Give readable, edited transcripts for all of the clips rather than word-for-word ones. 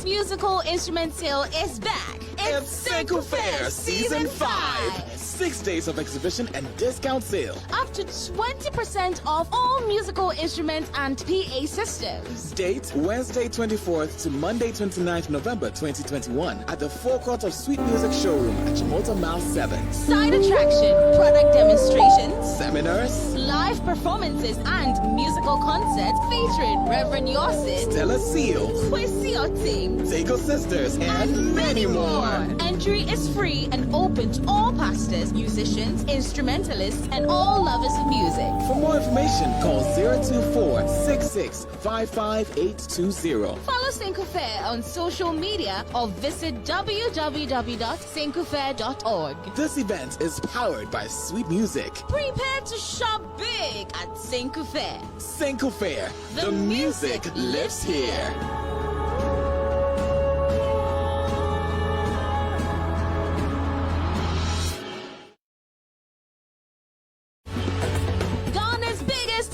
musical instrument sale is back. It's Senku Fair Season 5. 6 days of exhibition and discount sale. Up to 20% off all musical instruments and PA systems. Date Wednesday 24th to Monday 29th November 2021 at the forecourt of Sweet Music Showroom at Jamota Mile 7. Side attraction, product demonstrations, Seminars, live performances and musical concerts featuring Reverend Yossi, Stella Seal, Kwesi Otim, Tego Sisters, and many more. Entry is free and open to all pastors, musicians, instrumentalists, and all lovers of music. For more information, call 024-6655-820. Follow Senku Fair on social media or visit www.senkufair.org. This event is powered by Sweet Music. Prepare to shop big at Senku Fair. Senku Fair, the music lives here.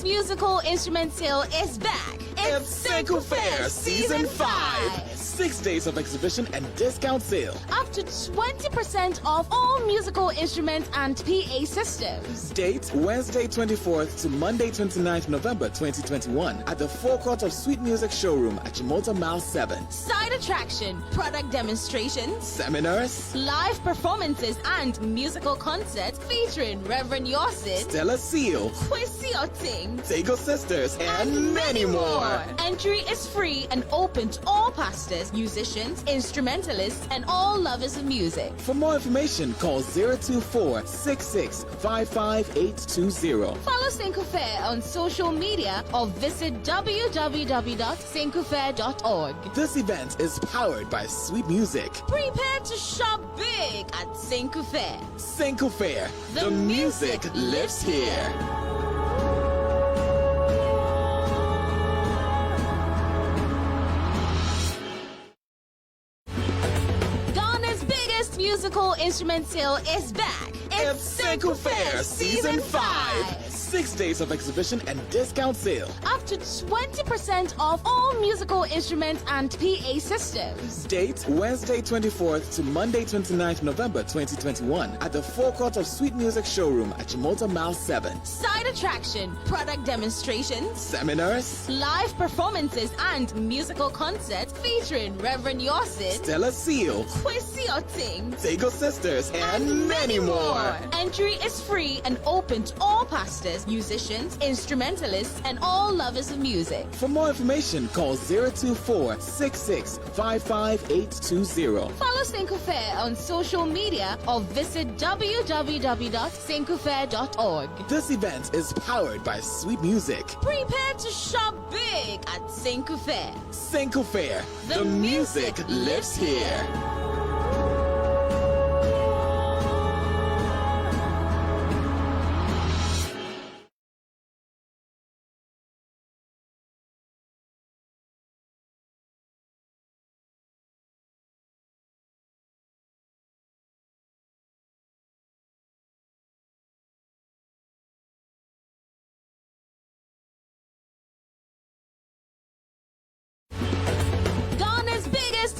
Musical instrument sale is back. It's Senku Fair Season 5. 6 days of exhibition and discount sale. Up to 20% off all musical instruments and PA systems. Date Wednesday 24th to Monday 29th November 2021 at the forecourt of Sweet Music Showroom at Jamota Mile 7. Side attraction, product demonstrations, seminars, live performances and musical concerts featuring Reverend Yossi, Stella Seal, Kwesi Otim, Tego Sisters, and many more. Entry is free and open to all pastors, musicians, instrumentalists, and all lovers of music. For more information, call 024-6655-820. Follow Senku Fair on social media or visit www.senkufair.org. This event is powered by Sweet Music. Prepare to shop big at Senku Fair. Senku Fair, the music lives here. Musical instrument sale is back. It's Senku Fair Season 5. 6 days of exhibition and discount sale. Up to 20% off all musical instruments and PA systems. Date Wednesday 24th to Monday 29th November 2021 at the forecourt of Sweet Music Showroom at Jamota Mile 7. Side attraction, product demonstrations, seminars, live performances and musical concerts featuring Reverend Yossi, Stella Seal, Kwesi Otim, Tego Sisters, and many more. Entry is free and open to all pastors, musicians, instrumentalists, and all lovers of music. For more information, call 024-6655-820. Follow Senku Fair on social media or visit www.senkufair.org. This event is powered by Sweet Music. Prepare to shop big at Senku Fair. Senku Fair, the music lives here.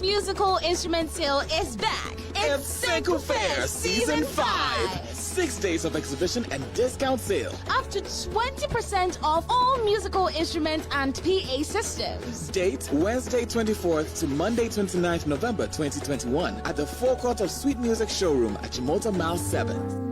Musical instrument sale is back. It's Senku Fair Season 5. 6 days of exhibition and discount sale. Up to 20% off all musical instruments and PA systems. Date Wednesday 24th to Monday 29th November 2021 at the forecourt of Sweet Music Showroom at Jamota Mile 7.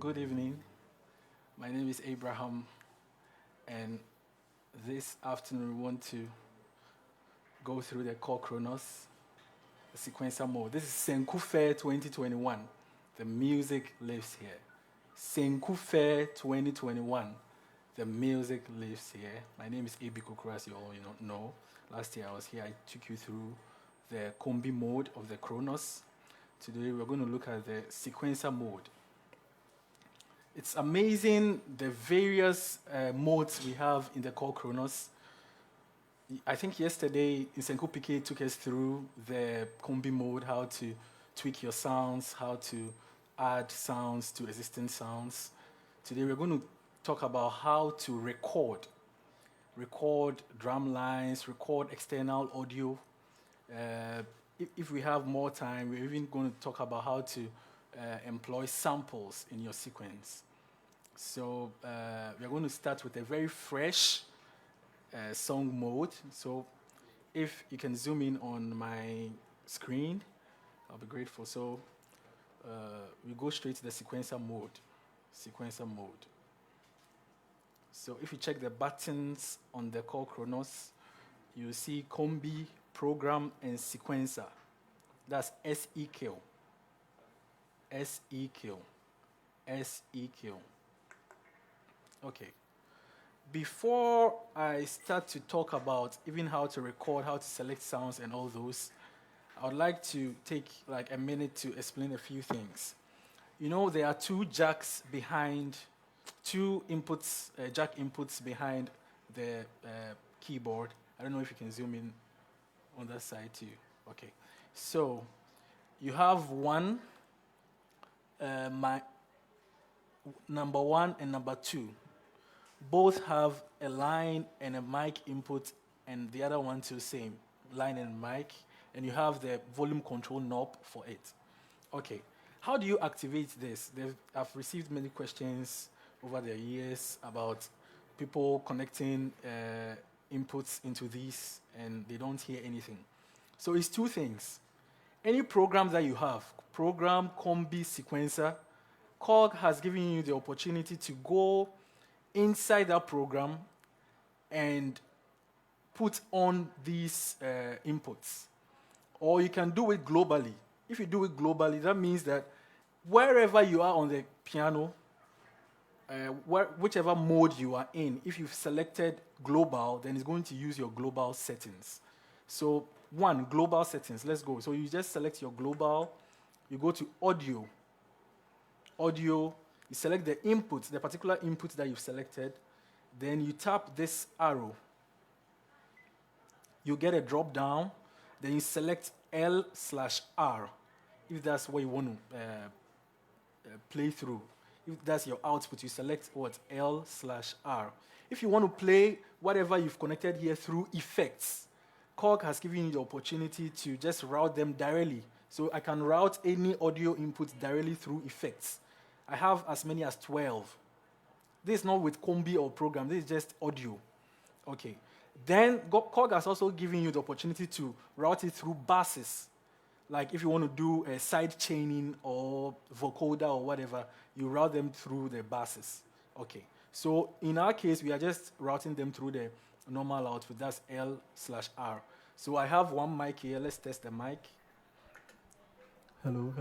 good evening. My name is Abraham, and this afternoon we want to go through the Korg Kronos, the sequencer mode. This is Senku Fair 2021. The music lives here. Senku Fair 2021. The music lives here. My name is A.B. Kokuro, as you all know. Last year I was here. I took you through the Combi Mode of the Kronos. Today we're going to look at the sequencer mode. It's amazing the various modes we have in the Korg Kronos. I think yesterday Nsenku PK took us through the Combi Mode, how to tweak your sounds, how to add sounds to existing sounds. Today we're going to talk about how to record drum lines, record external audio. If we have more time, we're even going to talk about how to employ samples in your sequence. So we're going to start with a very fresh song mode. So if you can zoom in on my screen, I'll be grateful. So we go straight to the sequencer mode. So if you check the buttons on the Korg Kronos, you see Combi, Program, and Sequencer. That's SEQ. Okay. Before I start to talk about even how to record, how to select sounds and all those, I would like to take like a minute to explain a few things. You know, there are two jack inputs behind the keyboard. I don't know if you can zoom in on that side too. Okay. So you have one, my number one and number two. Both have a line and a mic input, and the other one too, same line and mic, and you have the volume control knob for it. Okay, how do you activate this? I've received many questions over the years about people connecting inputs into these, and they don't hear anything. So it's two things. Any program that you have, program, Combi, sequencer, Korg has given you the opportunity to go inside that program and put on these inputs. Or you can do it globally. If you do it globally, that means that wherever you are on the piano, whichever mode you are in, if you've selected global, then it's going to use your global settings. So one, global settings, let's go. So you just select your global, you go to audio, you select the input, the particular input that you've selected, then you tap this arrow. You get a drop down, then you select L/R, if that's what you want to play through. If that's your output, you select what? L/R. If you want to play whatever you've connected here through effects, Korg has given you the opportunity to just route them directly. So I can route any audio input directly through effects. I have as many as 12. This is not with Combi or program. This is just audio. Okay. Then Korg has also given you the opportunity to route it through buses. Like if you want to do a side chaining or vocoder or whatever, you route them through the buses. Okay. So in our case, we are just routing them through the normal output. That's L/R. So I have one mic here. Let's test the mic. Hello.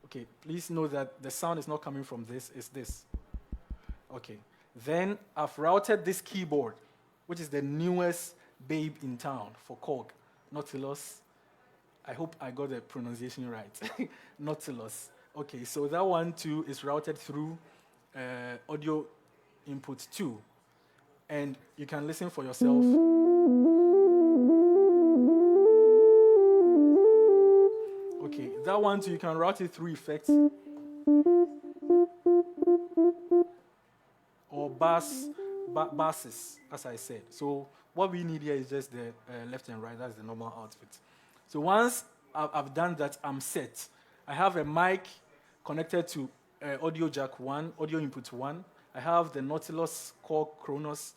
Okay, please know that the sound is not coming from this, it's this. Okay, then I've routed this keyboard, which is the newest babe in town for Korg, Nautilus. I hope I got the pronunciation right. Nautilus. Okay, so that one too is routed through audio input 2. And you can listen for yourself. Okay, that one too, you can route it through effects. Or basses, as I said. So what we need here is just the left and right, that's the normal output. So once I've done that, I'm set. I have a mic connected to audio jack 1, audio input 1. I have the Nautilus Korg Kronos,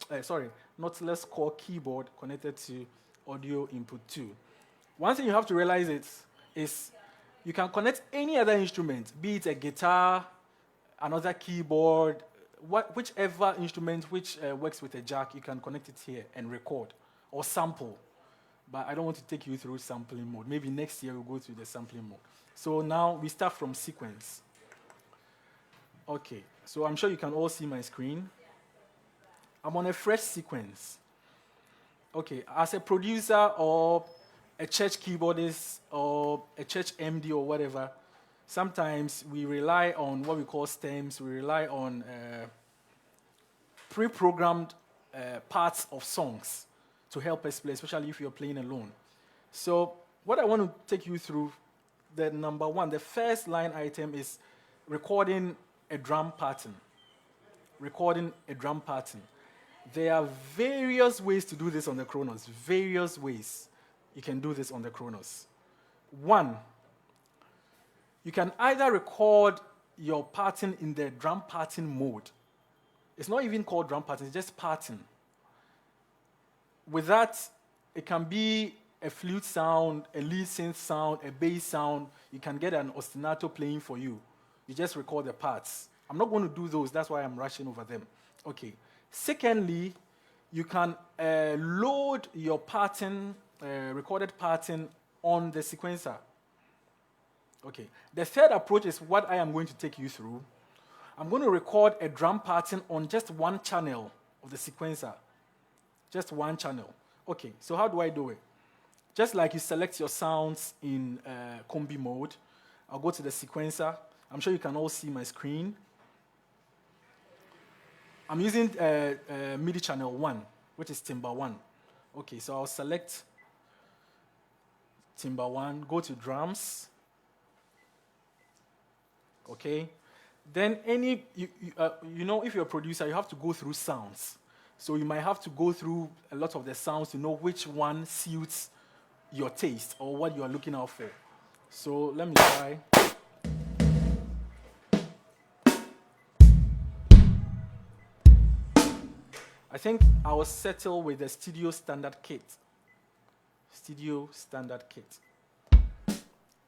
Nautilus Korg keyboard connected to audio input 2. One thing you have to realize is You can connect any other instrument, be it a guitar, another keyboard, whichever instrument which works with a jack, you can connect it here and record or sample. But I don't want to take you through sampling mode. Maybe next year we'll go through the sampling mode. So now we start from sequence. Okay, so I'm sure you can all see my screen. I'm on a fresh sequence. Okay, as a producer or a church keyboardist or a church MD or whatever, sometimes we rely on what we call stems. We rely on pre-programmed parts of songs to help us play, especially if you're playing alone. So what I want to take you through, the number one, the first line item is recording a drum pattern. Recording a drum pattern. There are various ways to do this on the Kronos. Various ways you can do this on the Kronos. One, you can either record your pattern in the drum pattern mode. It's not even called drum pattern, it's just pattern. With that, it can be a flute sound, a lead synth sound, a bass sound. You can get an ostinato playing for you. You just record the parts. I'm not going to do those, that's why I'm rushing over them. Okay. Secondly, you can load your pattern, recorded pattern, on the sequencer. Okay. The third approach is what I am going to take you through. I'm going to record a drum pattern on just one channel of the sequencer. Just one channel. Okay, so how do I do it? Just like you select your sounds in Combi Mode, I'll go to the sequencer. I'm sure you can all see my screen. I'm using MIDI channel 1, which is timbre 1. Okay, so I'll select timbre 1, go to drums. Okay, then you know, if you're a producer, you have to go through sounds. So you might have to go through a lot of the sounds to know which one suits your taste or what you are looking out for. So let me try. I think I will settle with the Studio Standard Kit. Studio Standard Kit.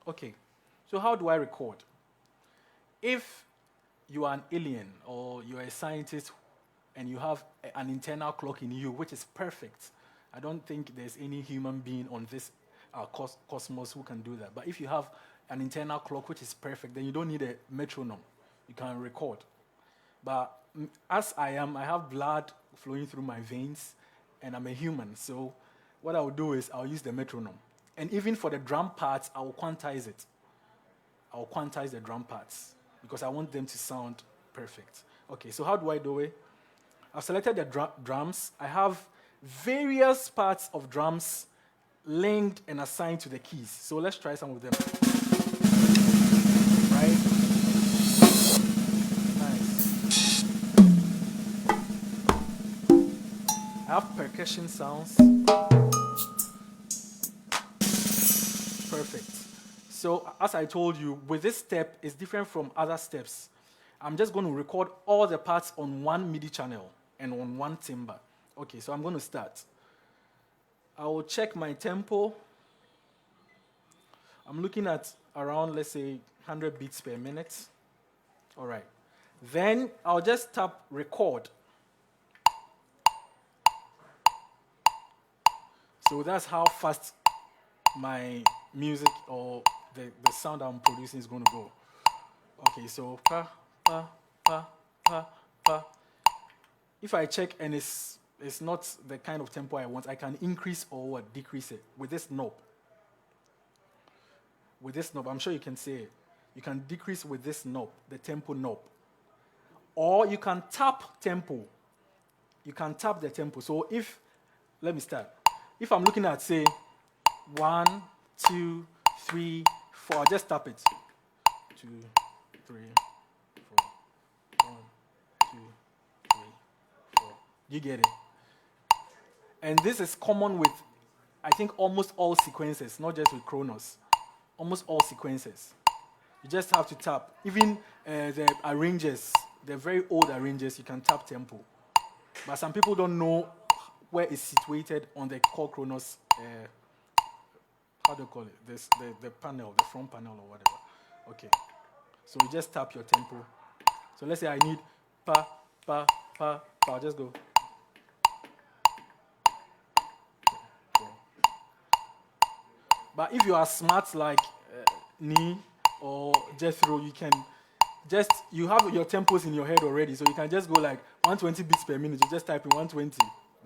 Okay, so how do I record? If you are an alien or you are a scientist and you have an internal clock in you, which is perfect, I don't think there's any human being on this cosmos who can do that. But if you have an internal clock which is perfect, then you don't need a metronome. You can record. But as I am, I have blood flowing through my veins, and I'm a human. So what I'll do is I'll use the metronome. And even for the drum parts, I will quantize it. I will quantize the drum parts because I want them to sound perfect. Okay, so how do I do it? I've selected the drums. I have various parts of drums linked and assigned to the keys. So let's try some of them. Right? Nice. I have percussion sounds. Perfect. So as I told you, with this step, it's different from other steps. I'm just going to record all the parts on one MIDI channel and on one timbre. Okay, so I'm going to start. I will check my tempo. I'm looking at around, let's say, 100 beats per minute. All right. Then I'll just tap record. So that's how fast my music or the sound I'm producing is going to go. Okay, so pa, pa, pa, pa, pa. If I check and it's not the kind of tempo I want, I can increase or decrease it with this knob. With this knob, I'm sure you can see it. You can decrease with this knob, the tempo knob. Or you can tap tempo. You can tap the tempo. So let me start. If I'm looking at, say, 1, 2, 3, 4, I'll just tap it. 2, 3, 4. 1, 2, 3, 4. You get it? And this is common with, I think, almost all sequences, not just with Kronos. Almost all sequences. You just have to tap. Even the arrangers, the very old arrangers, you can tap tempo. But some people don't know where it's situated on the Korg Kronos how do you call it? This the panel, the front panel or whatever. Okay. So you just tap your tempo. So let's say I need pa, pa, pa, pa. I'll just go. But if you are smart like Ni or Jethro, you can you have your tempos in your head already, so you can just go like 120 beats per minute. You just type in 120,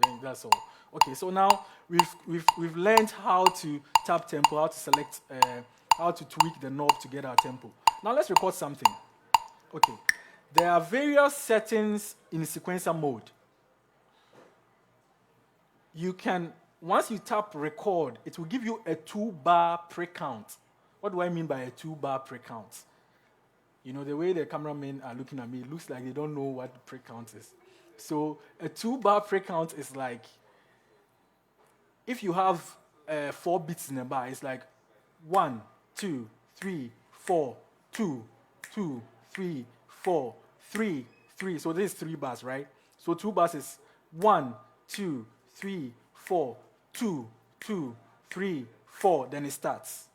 then that's all. Okay, so now we've learned how to tap tempo, how to select, how to tweak the knob to get our tempo. Now let's record something. Okay, there are various settings in sequencer mode. You can, once you tap record, it will give you a 2-bar pre-count. What do I mean by a 2-bar pre-count? You know, the way the cameramen are looking at me, it looks like they don't know what the pre-count is. So a 2-bar pre-count is like, if you have 4 beats in a bar, it's like 1, 2, 3, 4, 2, 2, 3, 4, 3, 3. So this is 3 bars, right? So 2 bars is 1, 2, 3, 4, 2, 2, 3, 4. Then it starts.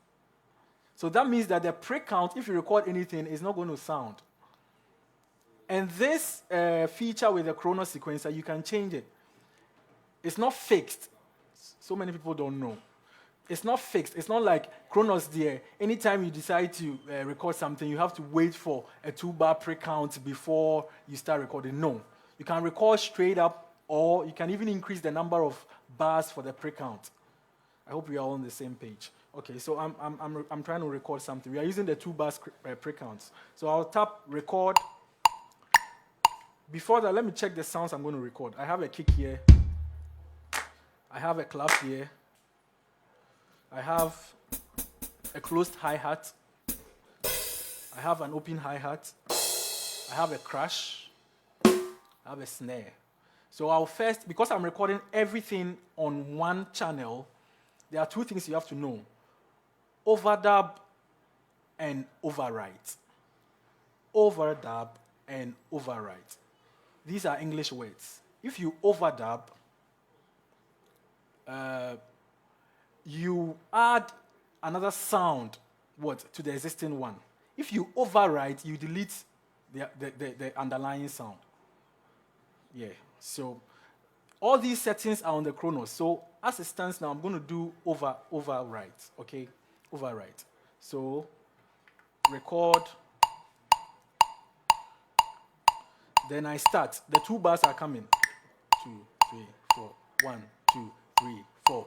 So that means that the pre-count, if you record anything, is not going to sound. And this feature with the Kronos sequencer, you can change it. It's not fixed. So many people don't know. It's not fixed. It's not like Kronos there. Anytime you decide to record something, you have to wait for a 2-bar pre-count before you start recording. No. You can record straight up, or you can even increase the number of bars for the pre-count. I hope we are all on the same page. Okay, so I'm trying to record something. We are using the 2-bar pre-counts. So I'll tap record. Before that, let me check the sounds I'm going to record. I have a kick here. I have a clap here. I have a closed hi-hat. I have an open hi-hat. I have a crash. I have a snare. So I'll first, because I'm recording everything on one channel, there are 2 things you have to know. Overdub and overwrite. Overdub and overwrite. These are English words. If you overdub, you add another sound to the existing one. If you overwrite, you delete the underlying sound. Yeah, so all these settings are on the Kronos. So as it stands now, I'm going to do overwrite, okay? Overwrite. So record. Then I start. The 2 bars are coming. 2, 3, 4. 1, 2, 3, 4.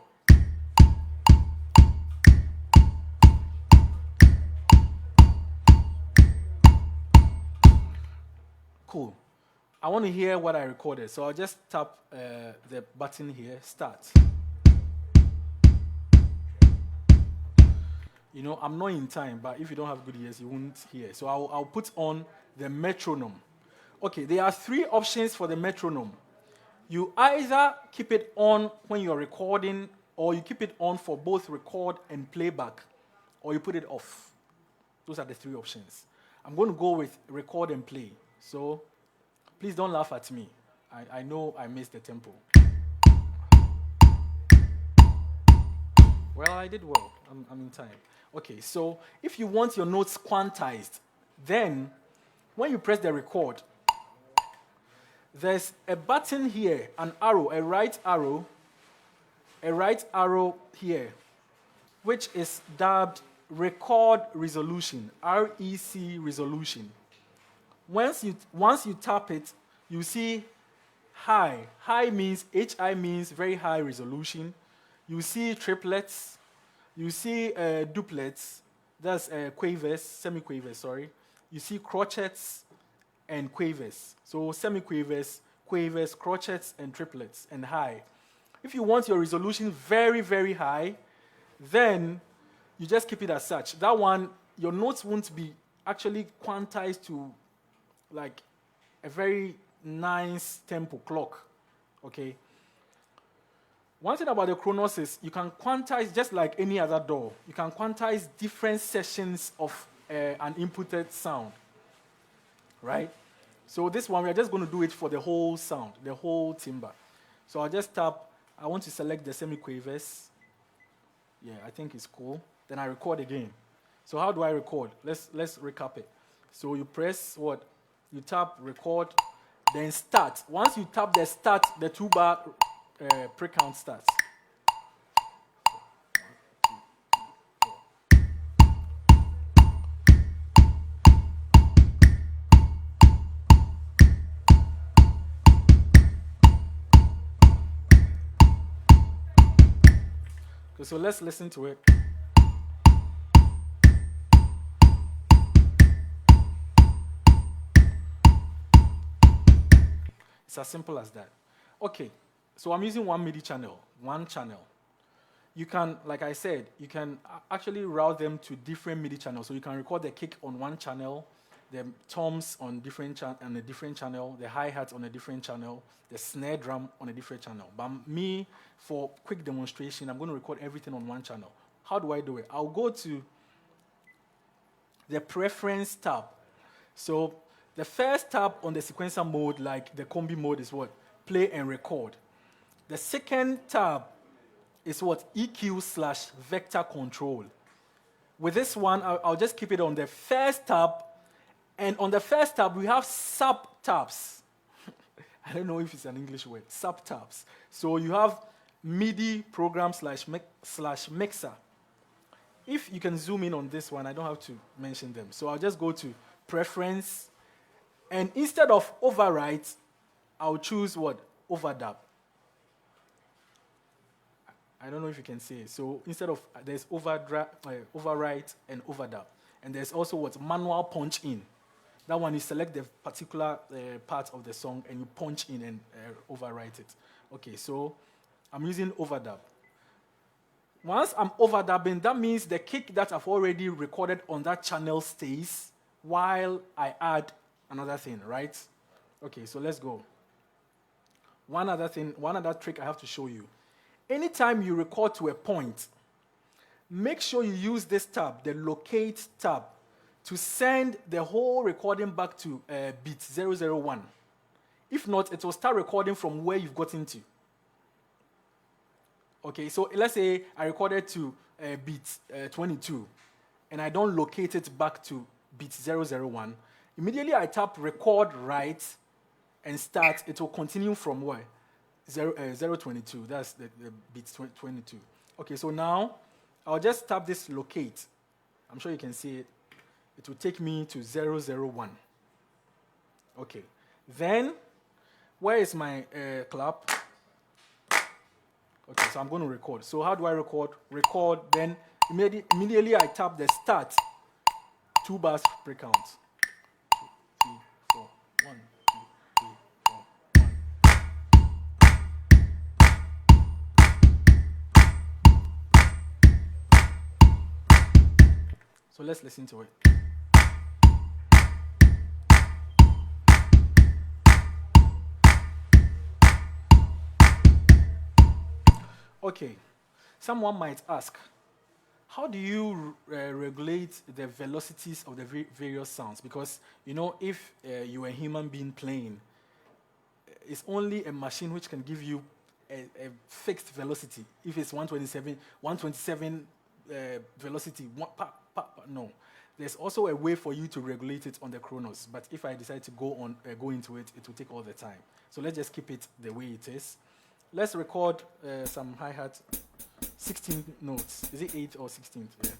Cool. I want to hear what I recorded, so I'll just tap the button here, start. You know, I'm not in time, but if you don't have good ears, you won't hear. So I'll put on the metronome. Okay, there are 3 options for the metronome. You either keep it on when you're recording, or you keep it on for both record and playback, or you put it off. Those are the 3 options. I'm going to go with record and play. So please don't laugh at me. I know I missed the tempo. Well, I did well. I'm in time. Okay, so if you want your notes quantized, then when you press the record, there's a button here, an arrow, a right arrow here, which is dubbed record resolution, REC resolution. Once you tap it, you see high. High means, HI means very high resolution. You see triplets. You see duplets. That's quavers, semi-quavers, sorry. You see crotchets and quavers. So semi-quavers, quavers, crotchets, and triplets, and high. If you want your resolution very, very high, then you just keep it as such. That one, your notes won't be actually quantized to like a very nice tempo clock, okay? One thing about the Kronos is you can quantize just like any other DAW. You can quantize different sessions of an inputted sound, right? So this one, we're just going to do it for the whole sound, the whole timbre. So I'll just tap, I want to select the semi-quavers. Yeah, I think it's cool. Then I record again. So how do I record? Let's recap it. So you press what? You tap record, then start. Once you tap the start, the 2-bar pre-count starts. Okay, so let's listen to it. It's as simple as that. Okay, so I'm using one MIDI channel, one channel. You can, like I said, you can actually route them to different MIDI channels. So you can record the kick on one channel, the toms on a different channel, the hi-hats on a different channel, the snare drum on a different channel. But me, for quick demonstration, I'm going to record everything on one channel. How do I do it? I'll go to the preference tab. So the first tab on the sequencer mode, like the Combi Mode, is what? Play and record. The second tab is what? EQ/vector control. With this one, I'll just keep it on the first tab. And on the first tab, we have sub-tabs. I don't know if it's an English word. Sub-tabs. So you have MIDI program/mixer. If you can zoom in on this one, I don't have to mention them. So I'll just go to preference. And instead of overwrite, I'll choose what? Overdub. I don't know if you can see it. So instead of, there's overwrite and overdub. And there's also what? Manual punch in. That one, you select the particular part of the song and you punch in and overwrite it. Okay, so I'm using overdub. Once I'm overdubbing, that means the kick that I've already recorded on that channel stays while I add another thing, right? Okay, so let's go. One other trick I have to show you. Anytime you record to a point, make sure you use this tab, the locate tab, to send the whole recording back to beat 001. If not, it will start recording from where you've gotten to. Okay, so let's say I recorded to beat 22, and I don't locate it back to beat 001. Immediately I tap record right and start, it will continue from where? 022, that's the beat 22. Okay, so now I'll just tap this locate. I'm sure you can see it. It will take me to 001. Okay, then where is my clap? Okay, so I'm going to record. So how do I record? Record, then immediately I tap the start. 2 bars per count. 2, 3, 4, 1, 2, 3, 4, 1. So let's listen to it. Okay, someone might ask, how do you regulate the velocities of the various sounds? Because, you know, if you're a human being playing, it's only a machine which can give you a fixed velocity. If it's 127 velocity, no. There's also a way for you to regulate it on the Kronos. But if I decide to go into it, it will take all the time. So let's just keep it the way it is. Let's record some hi-hat, 16 notes. Is it 8 or 16? Yeah.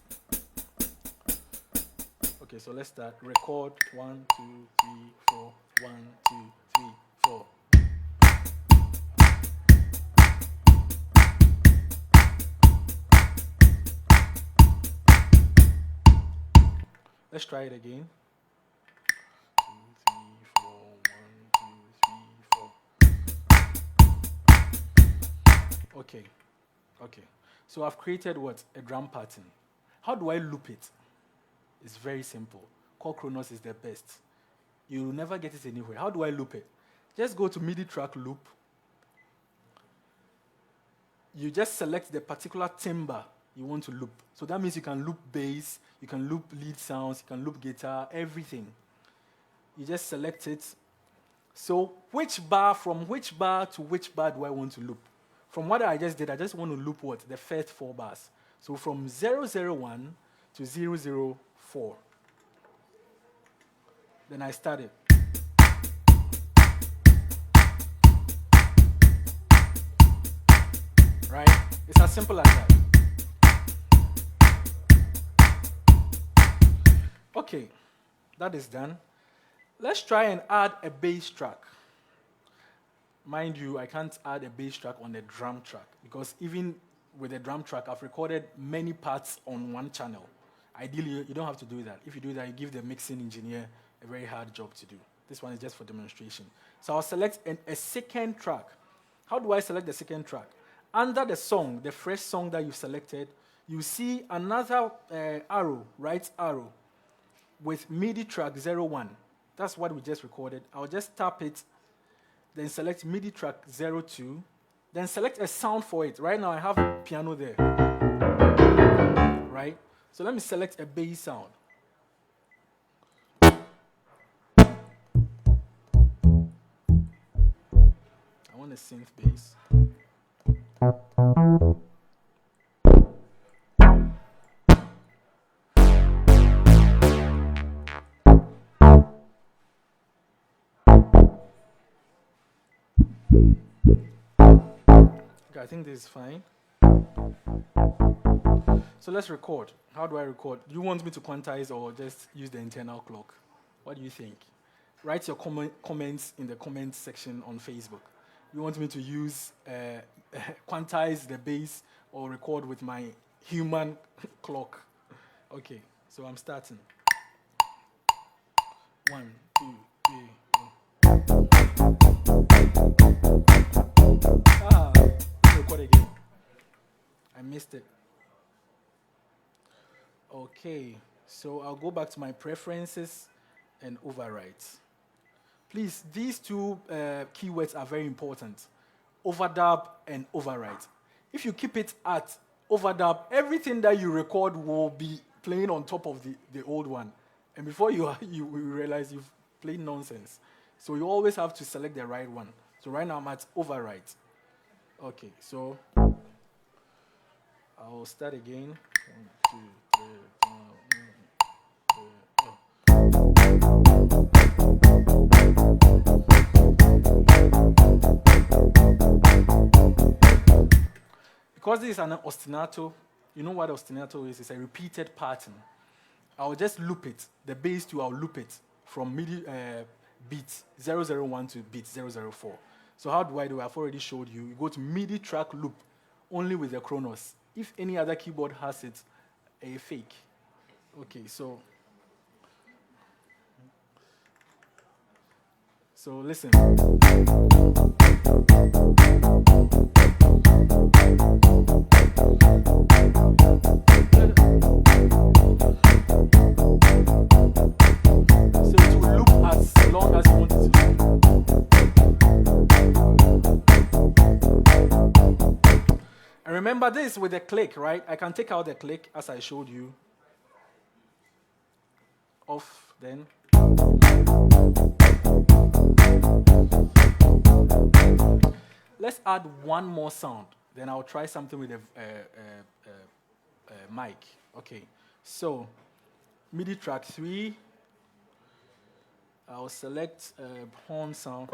Okay, so let's start. Record 1, 2, 3, 4. 1, 2, 3, 4. Let's try it again. 2, 3, 4. 1, 2, 3, 4. Okay. So I've created what? A drum pattern. How do I loop it? It's very simple. Korg Kronos is the best. You'll never get it anywhere. How do I loop it? Just go to MIDI track loop. You just select the particular timbre you want to loop. So that means you can loop bass, you can loop lead sounds, you can loop guitar, everything. You just select it. So from which bar to which bar do I want to loop? From what I just did, I just want to loop what? The first 4 bars. So from 001 to 004. Then I started. Right? It's as simple as that. Okay, that is done. Let's try and add a bass track. Mind you, I can't add a bass track on the drum track because even with the drum track, I've recorded many parts on one channel. Ideally, you don't have to do that. If you do that, you give the mixing engineer a very hard job to do. This one is just for demonstration. So I'll select a second track. How do I select the second track? Under the song, the fresh song that you've selected, you see another arrow, right arrow, with MIDI track 01. That's what we just recorded. I'll just tap it, then select MIDI track 02, then select a sound for it. Right now I have a piano there. Right? So let me select a bass sound. I want a synth bass. Okay, I think this is fine. So let's record. How do I record? Do you want me to quantize or just use the internal clock? What do you think? Write your comments in the comments section on Facebook. You want me to use quantize the bass or record with my human clock? Okay, so I'm starting. 1, 2, 3, 4. Record again. I missed it. Okay, so I'll go back to my preferences and overwrite. Please, these two keywords are very important. Overdub and overwrite. If you keep it at overdub, everything that you record will be playing on top of the old one. And before you realize you've played nonsense. So you always have to select the right one. So right now I'm at overwrite. Okay, so I'll start again. 1, 2, 3, 4, 1, 2, 3. Because this is an ostinato, you know what ostinato is? It's a repeated pattern. I'll just loop it. The bass too, I'll loop it from MIDI beat 001 to beat 004. So how do I do it? I've already showed you. You go to MIDI track loop only with the Kronos. If any other keyboard has it, a fake. Okay, so listen. So it will loop as long as you want it to loop. And remember this with the click, right? I can take out the click as I showed you. Off, then. Let's add one more sound. Then I'll try something with a mic. Okay, so MIDI track 3. I'll select horn sound.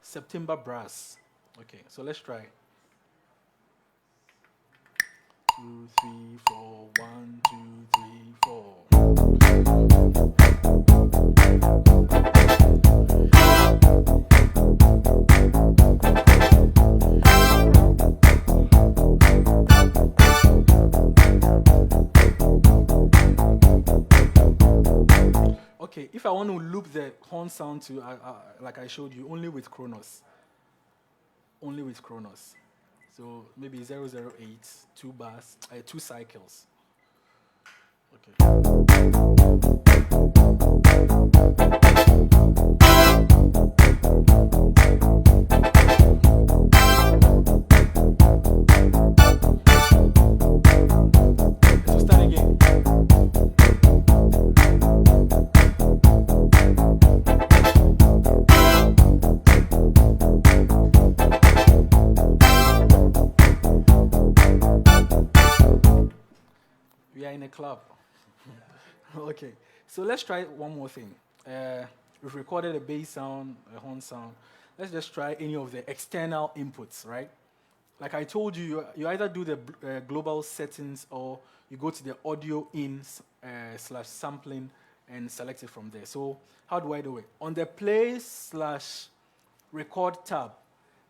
September brass. Okay, so let's try. 2, 3, 4. 1, 2, 3, 4. Okay, if I want to loop the horn sound to, like I showed you, only with Kronos. Only with Kronos. So maybe 008, 2 bars, 2 cycles. Okay. club. Okay, so let's try one more thing. We've recorded a bass sound, a horn sound. Let's just try any of the external inputs, right? Like I told you, you either do the global settings or you go to the audio in slash sampling and select it from there. So how do I do it? On the play slash record tab,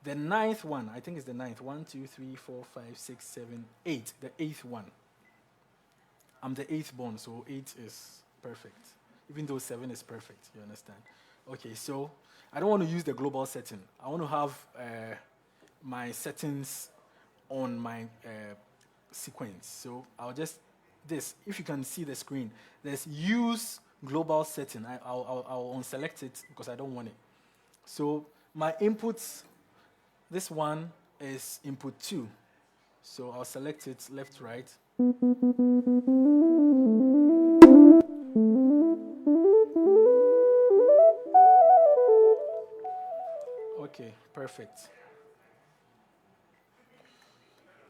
the ninth one, I think it's the ninth. 1, 2, 3, 4, 5, 6, 7, 8. The eighth one. I'm the eighth born, so 8 is perfect. Even though 7 is perfect, you understand? Okay, so I don't want to use the global setting. I want to have my settings on my sequence. So I'll just, if you can see the screen, there's use global setting. I'll unselect it because I don't want it. So my inputs, this one is input 2. So I'll select it left, right. Okay, perfect.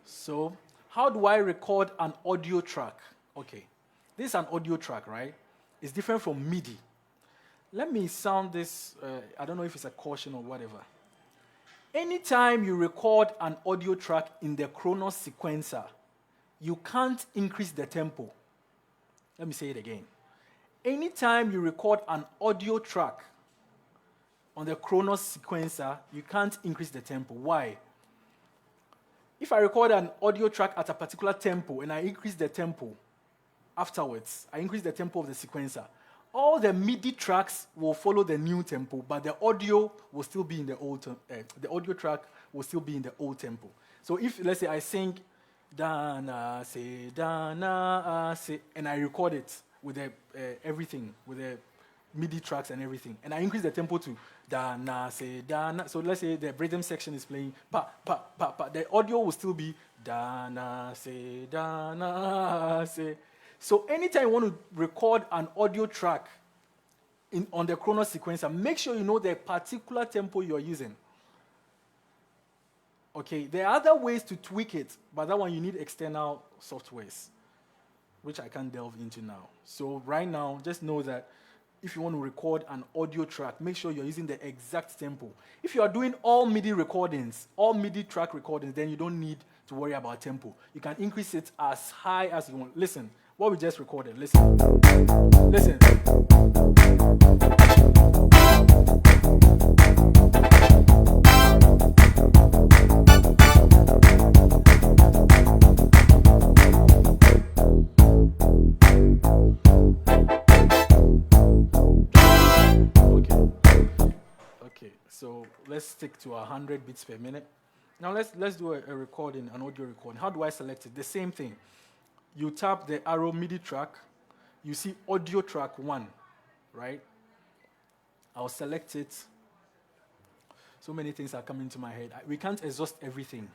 So, how do I record an audio track? Okay, this is an audio track, right? It's different from MIDI. Let me sound this, I don't know if it's a caution or whatever. Anytime you record an audio track in the Kronos sequencer, you can't increase the tempo. Let me say it again. Anytime you record an audio track on the Kronos sequencer, you can't increase the tempo. Why? If I record an audio track at a particular tempo and I increase the tempo afterwards, I increase the tempo of the sequencer, all the MIDI tracks will follow the new tempo, but the audio will still be in the old the audio track will still be in the old tempo. So if, let's say, I sing da-na, say, and I record it with the, everything, with the MIDI tracks and everything, and I increase the tempo to da-na, say, da-na. So let's say the rhythm section is playing pa, pa, pa, pa. The audio will still be da-na, say, da-na, say. So anytime you want to record an audio track on the Kronos sequencer, make sure you know the particular tempo you're using. Okay, there are other ways to tweak it, but that one you need external softwares, which I can't delve into now. So right now, just know that if you want to record an audio track, make sure you're using the exact tempo. If you are doing all MIDI recordings, all MIDI track recordings, then you don't need to worry about tempo. You can increase it as high as you want. Listen, what we just recorded, listen. Listen. Okay, so let's stick to 100 beats per minute. Now let's do a recording, an audio recording. How do I select it? The same thing. You tap the arrow MIDI track, you see audio track 1, right? I'll select it. So many things are coming to my head. We can't exhaust everything.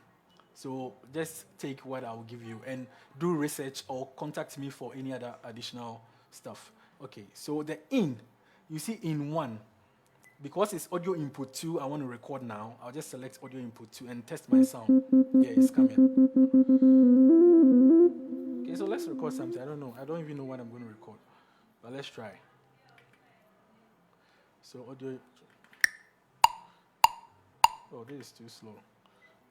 So just take what I'll give you and do research or contact me for any other additional stuff. Okay, so the in, you see in 1. Because it's audio input 2, I want to record now. I'll just select audio input 2 and test my sound. Yeah, it's coming. Okay, so let's record something. I don't know. I don't even know what I'm going to record. But let's try. So audio. Oh, this is too slow.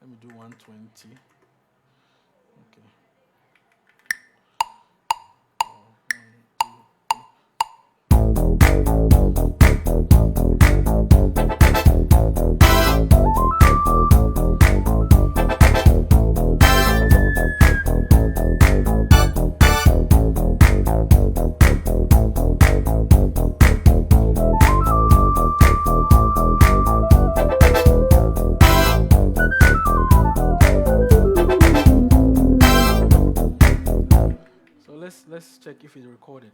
Let me do 120. Okay. Let's check if it's recorded.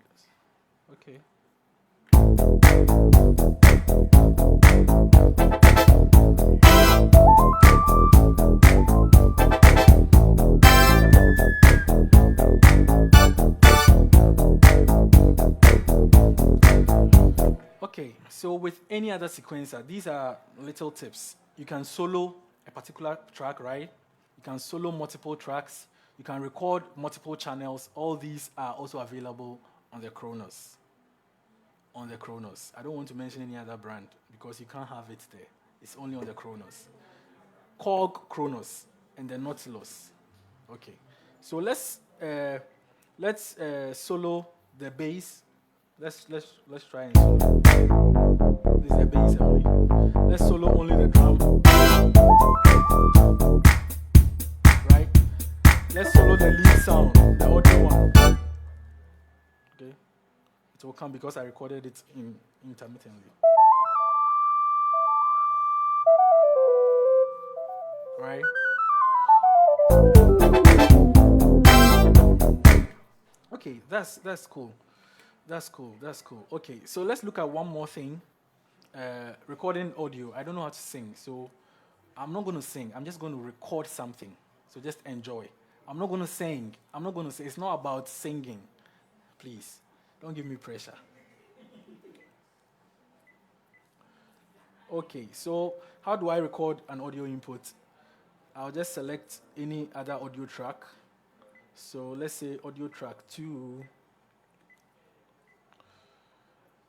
Okay. Okay, so with any other sequencer, these are little tips. You can solo a particular track, right? You can solo multiple tracks. You can record multiple channels. All these are also available on the Kronos. On the Kronos. I don't want to mention any other brand because you can't have it there. It's only on the Kronos. Korg Kronos and the Nautilus. Okay. So let's solo the bass. Let's try and solo. This is the bass only. Let's solo only the drum. Right? Let's solo the lead sound, the audio one. Okay? It will come because I recorded it intermittently. Right? Okay, that's cool. That's cool. Okay, so let's look at one more thing. Recording audio. I don't know how to sing, so I'm not going to sing. I'm just going to record something. So just enjoy. I'm not going to sing. It's not about singing. Please, don't give me pressure. Okay, so how do I record an audio input? I'll just select any other audio track. So let's say audio track 2.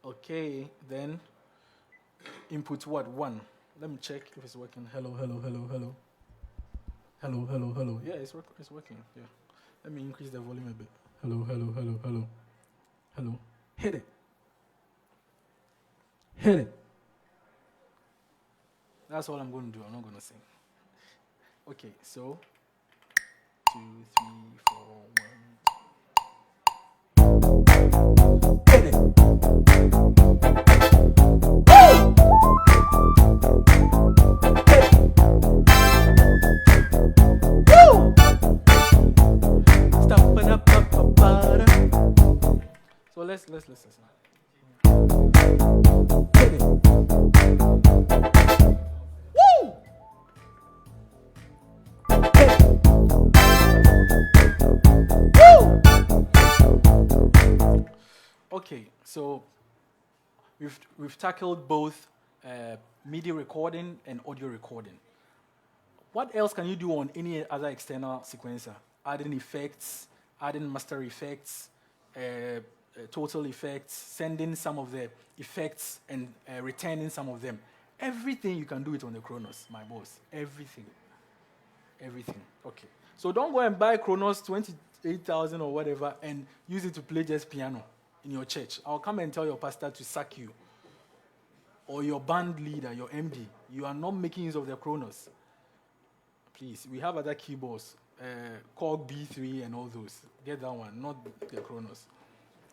Okay, then input what? 1. Let me check if it's working. Hello. Yeah, it's working. Yeah. Let me increase the volume a bit. Hello. Hit it. That's all I'm going to do. I'm not going to sing. Okay, so 2, 3, 4, 1. Hit it. So let's listen. Hit it. Woo! Hit it. Woo! Okay, so we've tackled both MIDI recording and audio recording. What else can you do on any other external sequencer? Adding effects, adding master effects, total effects, sending some of the effects and returning some of them. Everything you can do it on the Kronos, my boss. Everything. Okay. So don't go and buy Kronos 28,000 or whatever and use it to play just piano in your church. I'll come and tell your pastor to sack you. Or your band leader, your MD. You are not making use of the Kronos. Please, we have other keyboards. Korg B3 and all those. Get that one, not the Kronos.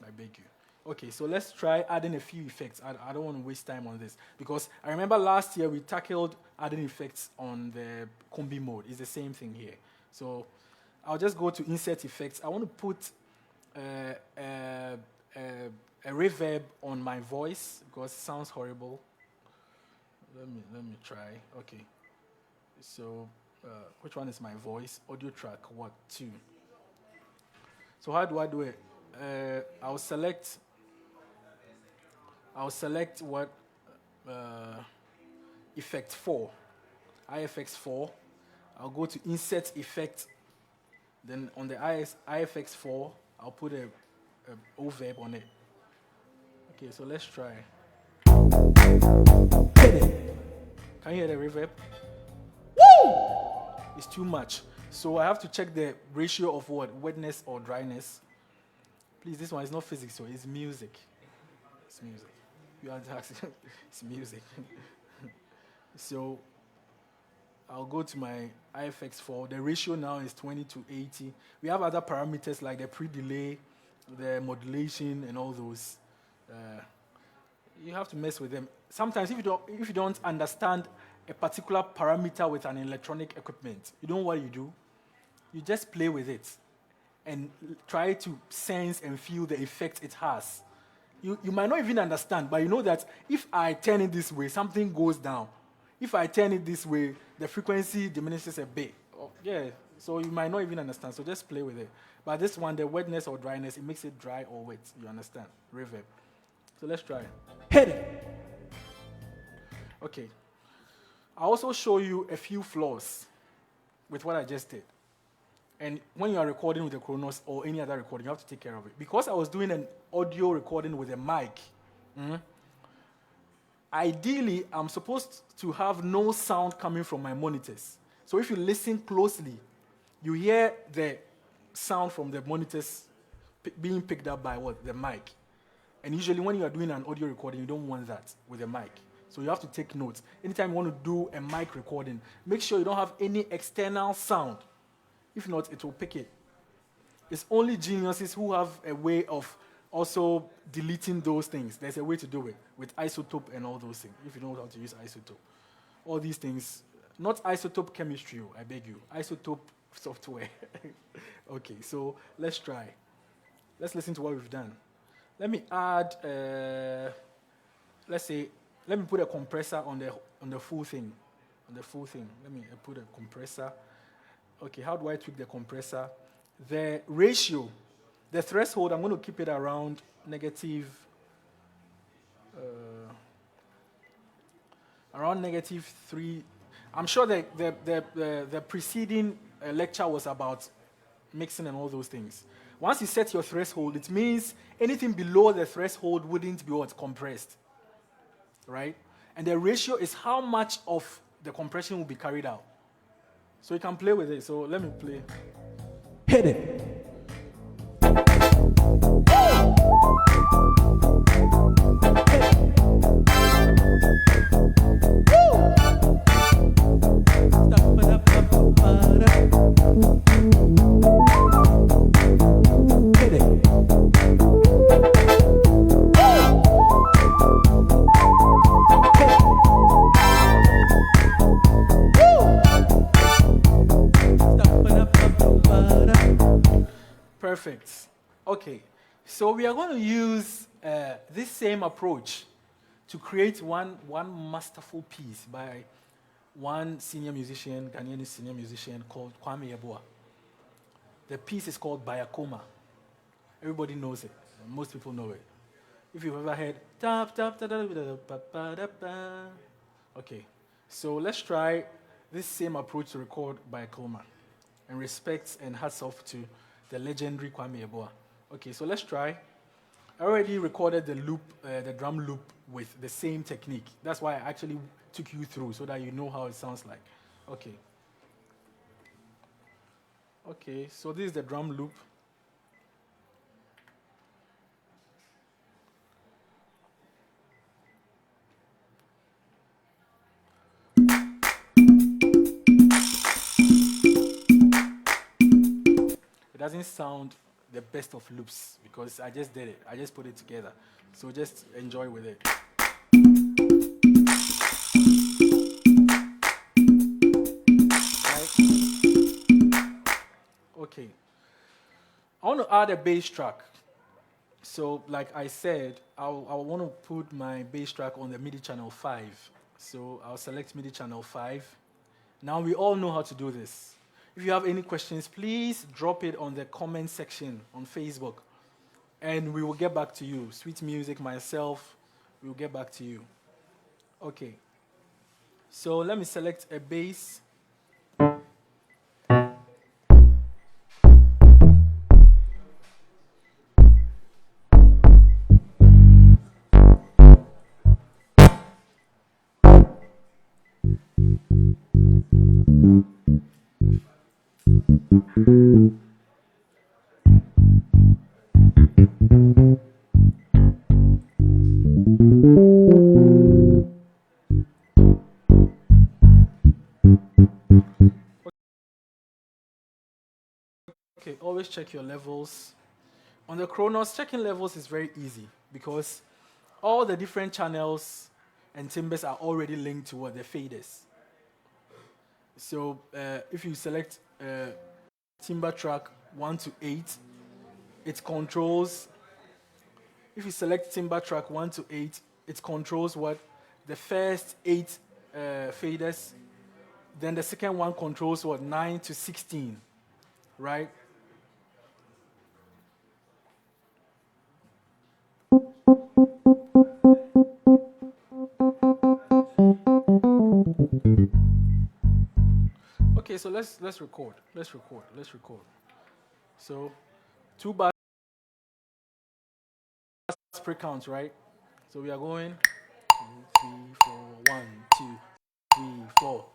I beg you. Okay, so let's try adding a few effects. I don't want to waste time on this because I remember last year we tackled adding effects on the Combi Mode. It's the same thing here. So I'll just go to Insert Effects. I want to put a reverb on my voice because it sounds horrible. Let me try. Okay. So which one is my voice? Audio track 2. So how do I do it? I'll select what effect 4, IFX 4. I'll go to Insert Effect. Then on the IFX 4, I'll put a Overb on it. Okay, so let's try. Can you hear the reverb? Woo! It's too much. So I have to check the ratio of what? Wetness or dryness. Please, this one is not physics, so it's music. It's music. You are it's music. So I'll go to my IFX4. The ratio now is 20:80. We have other parameters like the pre-delay, the modulation, and all those. You have to mess with them. Sometimes if you don't understand a particular parameter with an electronic equipment, you know what you do? You just play with it and try to sense and feel the effect it has. You might not even understand, but you know that if I turn it this way, something goes down. If I turn it this way, the frequency diminishes a bit. Yeah, so you might not even understand, so just play with it. But this one, the wetness or dryness, it makes it dry or wet, you understand? Reverb. So let's try. Hit it! Okay. I'll also show you a few flaws with what I just did. And when you are recording with the Kronos or any other recording, you have to take care of it. Because I was doing an audio recording with a mic, ideally, I'm supposed to have no sound coming from my monitors. So if you listen closely, you hear the sound from the monitors being picked up by what? The mic. And usually when you are doing an audio recording, you don't want that with a mic. So you have to take notes. Anytime you want to do a mic recording, make sure you don't have any external sound. If not, it will pick it. It's only geniuses who have a way of also deleting those things. There's a way to do it with isotope and all those things, if you know how to use isotope. All these things, not isotope chemistry, I beg you, isotope software. Okay, so let's try. Let's listen to what we've done. Let me add, let me put a compressor on the full thing. On the full thing. Let me put a compressor. Okay, how do I tweak the compressor? The ratio, the threshold, I'm going to keep it around -3. I'm sure the preceding lecture was about mixing and all those things. Once you set your threshold, it means anything below the threshold wouldn't be what's compressed, right? And the ratio is how much of the compression will be carried out. So you can play with it. So let me play. Hit it. Perfect. Okay, so we are going to use this same approach to create one masterful piece by one senior musician, Ghanaian senior musician called Kwame Yeboah. The piece is called Bayakoma. Everybody knows it. Most people know it. If you've ever heard tap tap da da da da da da. Okay, so let's try this same approach to record Bayakoma, and respects and hats off to the legendary Kwame Yeboah. Okay, so let's try. I already recorded the loop, the drum loop with the same technique. That's why I actually took you through so that you know how it sounds like. Okay. Okay, so this is the drum loop. It doesn't sound the best of loops because I just did it. I just put it together. So just enjoy with it. Right? Okay. I want to add a bass track. So like I said, I want to put my bass track on the MIDI channel 5. So I'll select MIDI channel 5. Now we all know how to do this. If you have any questions, please drop it on the comment section on Facebook, and we will get back to you. Sweet Music, myself, we will get back to you. Okay. So let me select a bass. Okay, always check your levels. On the Kronos, checking levels is very easy because all the different channels and timbres are already linked to what the faders. So if you select timbre track 1 to 8, it controls. If you select timbre track 1 to 8, it controls what? The first 8 faders. Then the second one controls what? 9 to 16, right? Okay, so let's record. Let's record. So 2 bars per count, right? So we are going 2, 3, 4, 1, 2, 3, 4.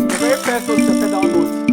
The very first note is a pedal note.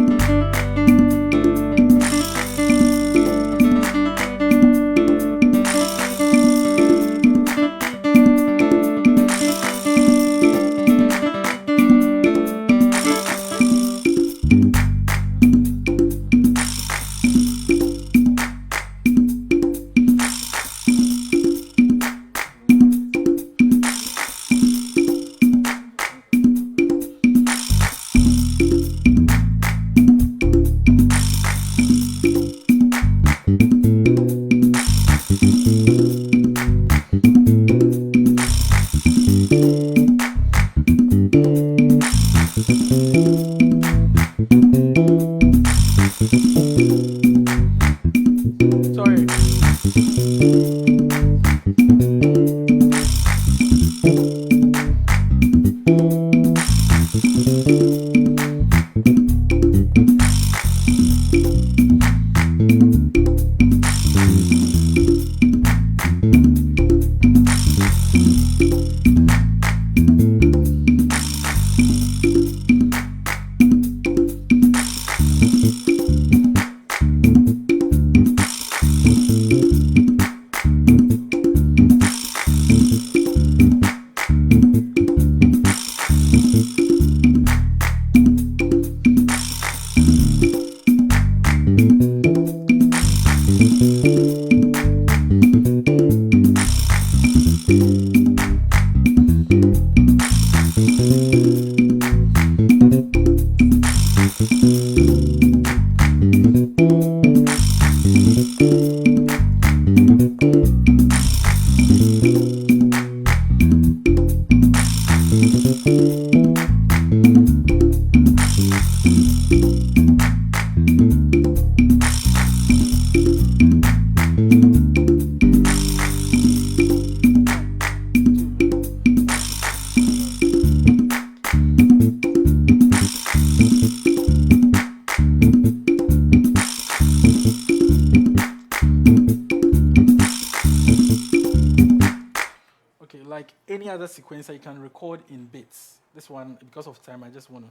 Like any other sequencer, you can record in bits. This one, because of time, I just want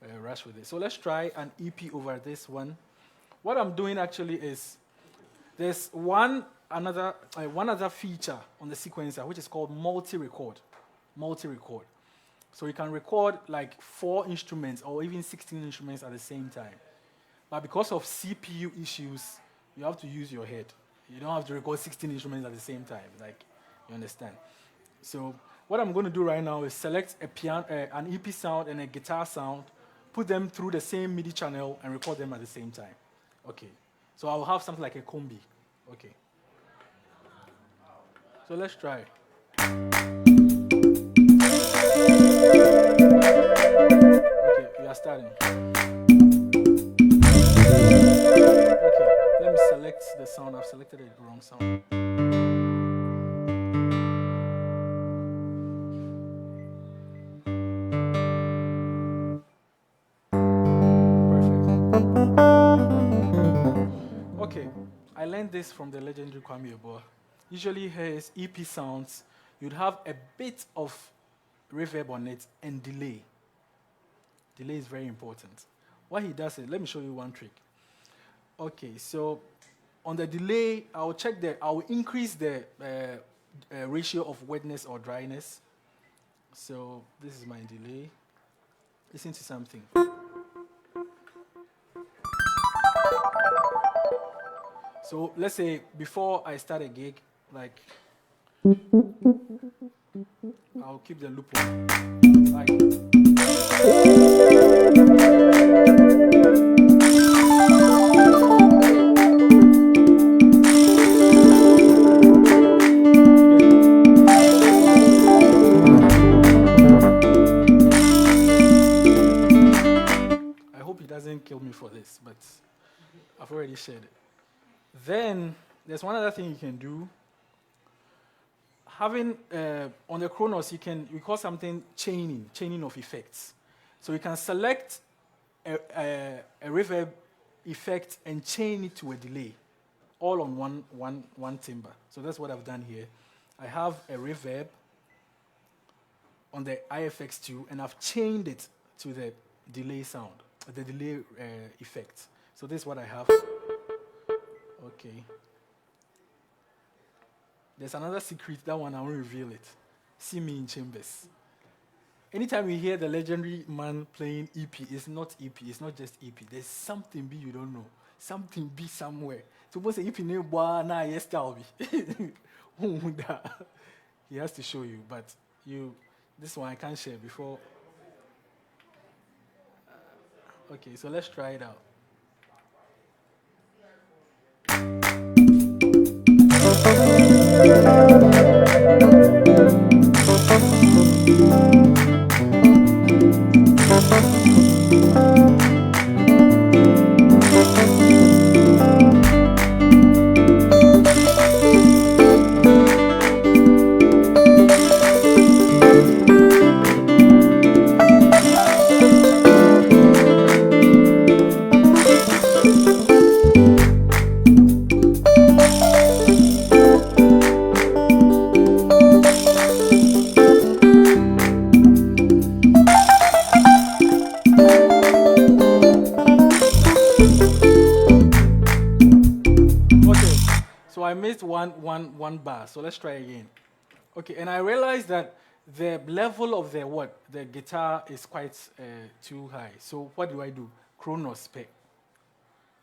to rush with it. So let's try an EP over this one. What I'm doing actually is there's one other feature on the sequencer which is called multi-record. Multi-record. So you can record like 4 instruments or even 16 instruments at the same time. But because of CPU issues, you have to use your head. You don't have to record 16 instruments at the same time. Like, you understand? So what I'm going to do right now is select a piano, an EP sound and a guitar sound, put them through the same MIDI channel and record them at the same time. Okay. So I'll have something like a combi. Okay. So let's try. Okay, we are starting. Okay, let me select the sound. I've selected the wrong sound. Okay, I learned this from the legendary Kwame Yeboah. Usually his EP sounds, you'd have a bit of reverb on it and delay. Delay is very important. What he does is, let me show you one trick. Okay, so on the delay, I'll increase the ratio of wetness or dryness. So this is my delay. Listen to something. So let's say before I start a gig, like, I'll keep the loop on. Like, I hope he doesn't kill me for this, but I've already shared it. Then there's one other thing you can do. Having on the Kronos, we call something chaining of effects. So you can select a reverb effect and chain it to a delay, all on one timbre. So that's what I've done here. I have a reverb on the IFX2, and I've chained it to the delay sound, the delay effect. So this is what I have. Okay. There's another secret, that one I won't reveal it. See me in chambers. Anytime you hear the legendary man playing EP, it's not EP, it's not just EP. There's something B you don't know. Something B somewhere. Suppose EP name boy na yes he has to show you, but this one I can't share before. Okay, so let's try it out. One bar, so let's try again. Okay, and I realized that the level of the guitar is quite too high. So what do? Kronos pay.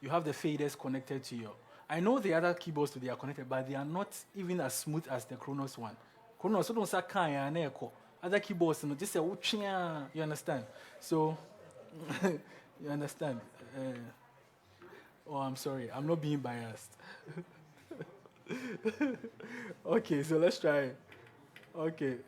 You have the faders connected to your. I know the other keyboards they are connected, but they are not even as smooth as the Kronos one. Kronos don't say kind echo. Other keyboards, just say you understand. So you understand. Oh, I'm sorry, I'm not being biased. Okay, so let's try it. Okay.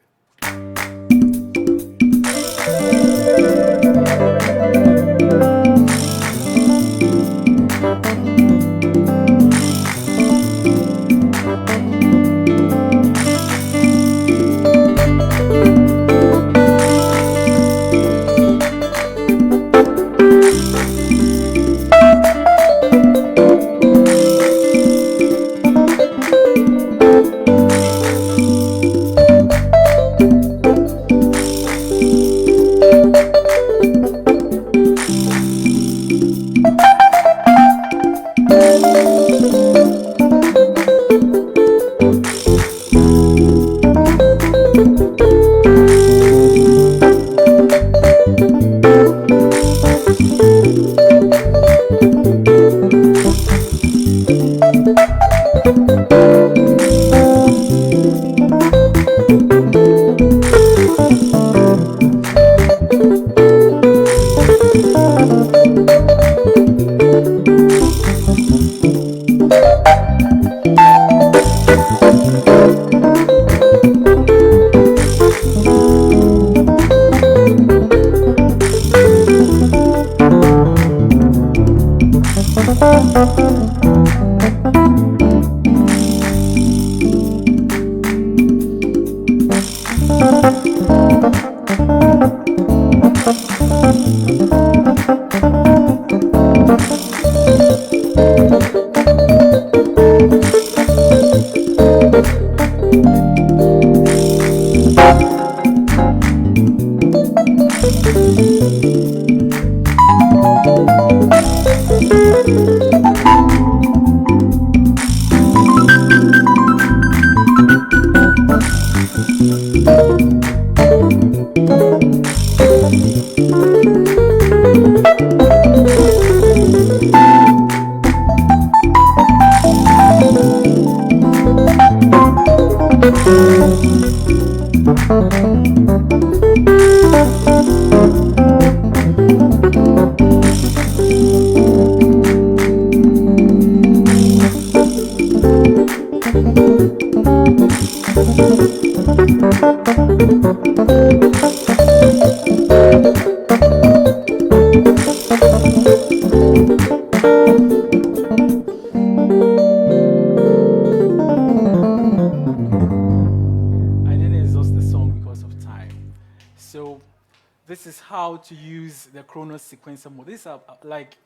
this is how to use the Kronos sequencer mode. These are like,